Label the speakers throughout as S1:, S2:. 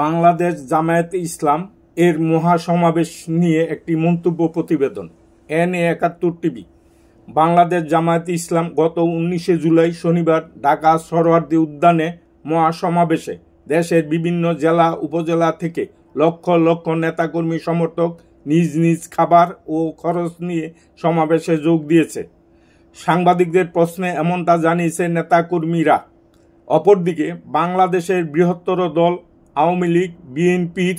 S1: বাংলাদেশ জামায়াতে ইসলাম এর মহাসমাবেশ নিয়ে একটি মন্তব্য প্রতিবেদন। NA71 TV. বাংলাদেশ জামায়াতে ইসলাম গত 19 জুলাই শনিবার ঢাকা সরোয়ার্দী উদ্যানে মহাসমাবেশে দেশের বিভিন্ন জেলা উপজেলা থেকে লক্ষ লক্ষ নেতাকর্মী সমর্থক নিজ নিজ খাবার ও খরচ নিয়ে সমাবেশে যোগ দিয়েছে। সাংবাদিকদের প্রশ্নে এমনটা জানিয়েছে নেতাকর্মীরা। অপরদিকে বাংলাদেশের বৃহত্তর দল আওয়ামী লীগ বিএনপির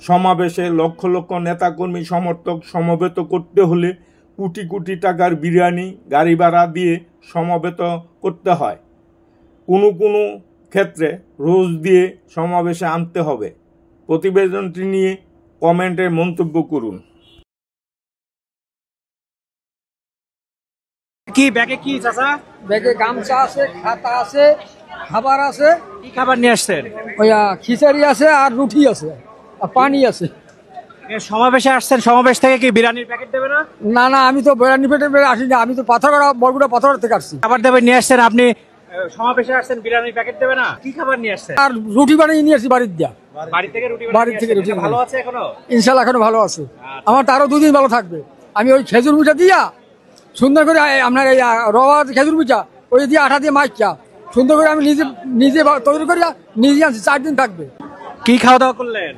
S1: সমাবেশে লক্ষ লক্ষ নেতাকর্মী সমর্থক সমবেত করতে হলে কোটি কোটি টাকার বিরিয়ানি গাড়ি ভাড়া দিয়ে সমবেত করতে হয়। কোনো ক্ষেত্রে রোজ দিয়ে সমাবেশে আনতে হবে। প্রতিবেদনটি নিয়ে কমেন্টে মন্তব্য করুন।
S2: কি ব্যাগে কি চাচা?
S3: ব্যাগে গামছা আছে, খাতা আছে, খাবার আছে।
S2: কি খাবার নিয়ে আসছেন?
S3: ওই খিচুড়ি আছে আর রুটি আছে আর পানি আছে।
S2: সমাবেশে আসছেন, সমাবেশ থেকে কি বিরিয়ানির প্যাকেট দেবে না?
S3: না না, আমি তো বিরিয়ানি প্যাকেট আসি না, আমি তো পাথরঘাটা বরগুড়া পাথরঘাটা থেকে আসছি।
S2: খাবার দেবে নিয়ে আসছেন আপনি, সমাবেশে আসছেন, বিরিয়ানির প্যাকেট দেবে না? কি খাবার নিয়ে আসছেন?
S3: আর রুটি বানিয়ে নিয়ে আসছি বাড়ির দিয়া।
S2: বাড়ি থেকে রুটি ভালো আছে এখনো?
S3: ইনশাল্লাহ এখনো ভালো আছে। আমার তো আরো 2 দিন ভালো থাকবে। আমি ওই খেজুর পিঠা দিয়া সুন্দর করে আপনার এই রবা খেজুর পিঠা ওই দিয়ে আঠা দিয়ে মাইকা সুন্দর করে আমি নিজে তৈরি করি নিজে আনছি। 4 দিন থাকবে।
S2: কি খাওয়া দাওয়া করলেন?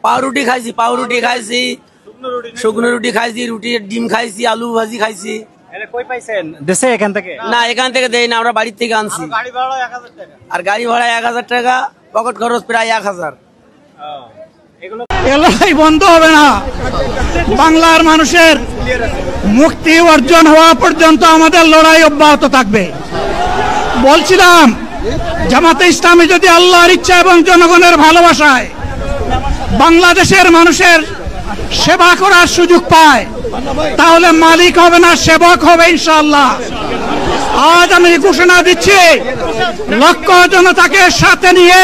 S4: পাউরুটি খাইছি, শুকনো রুটি খাইছি, রুটির ডিম খাইছি, আলু ভাজি খাইছি।
S2: কই পাইছেন? দেশে এখান থেকে?
S4: না, এখান থেকে দেই না, আমরা বাড়ির থেকে আনছি। আর গাড়ি ভাড়া 1000 টাকা, পকেট খরচ প্রায় 1000।
S5: এগুলোই বন্ধ হবে না। বাংলার মানুষের মুক্তি অর্জন হওয়া পর্যন্ত আমাদের লড়াই অব্যাহত থাকবে। বলছিলাম, জামাতে ইসলামী যদি আল্লাহর ইচ্ছা এবং জনগণের ভালোবাসায় বাংলাদেশের মানুষের সেবা করার সুযোগ পায়, তাহলে মালিক হবে না, সেবক হবে ইনশাআল্লাহ। আজ আমি ঘোষণা দিচ্ছি, লক্ষ জনতাকে সাথে নিয়ে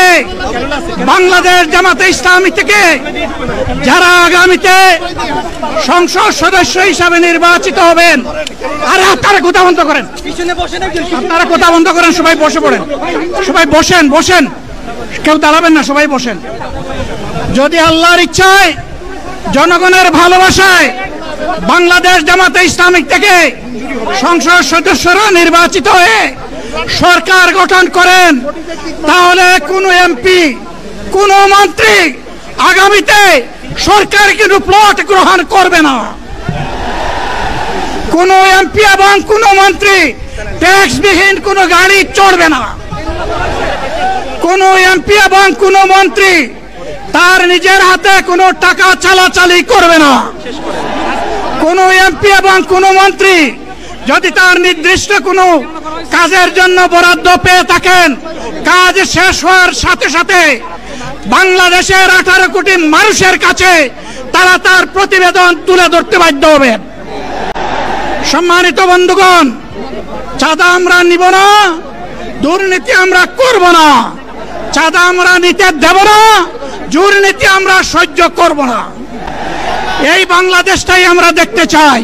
S5: বাংলাদেশ জামাতে ইসলামী থেকে যারা আগামীতে সংসদ সদস্য হিসাবে নির্বাচিত হবেন, আরে আপনারা কথা বন্ধ করেন, আপনারা কথা বন্ধ করেন, সবাই বসে পড়েন, সবাই বসেন, কেউ দাঁড়াবেন না, সবাই বসেন। যদি আল্লাহর ইচ্ছায় জনগণের ভালোবাসায় বাংলাদেশ জামাতে ইসলামী থেকে সংসদ সদস্যরা নির্বাচিত হয়ে সরকার গঠন করেন, তাহলে কোনো এমপি, কোনো মন্ত্রী আগামীতে সরকার কিন্তু প্লট গ্রহণ করবে না। কোনো এমপি এবং কোনো মন্ত্রী ট্যাক্সবিহীন কোনো গাড়ি চড়বে না। কোনো এমপি এবং কোনো মন্ত্রী তার নিজের হাতে কোনো টাকা চালাচালি করবে না। কোনো এমপি এবং কোনো মন্ত্রী যদি তার নির্দিষ্ট কোনো কাজের জন্য বরাদ্দ পেয়ে থাকেন, কাজ শেষ হওয়ার সাথে সাথে বাংলাদেশের 18 কোটি মানুষের কাছে তারা তার প্রতিবেদন তুলে ধরতে বাধ্য হবেন। সম্মানিত বন্ধুগণ, চাঁদা আমরা নিব না, দুর্নীতি আমরা করব না, চাঁদা আমরা নিতে দেব না, দুর্নীতি আমরা সহ্য করব না। এই বাংলাদেশটাই আমরা দেখতে চাই।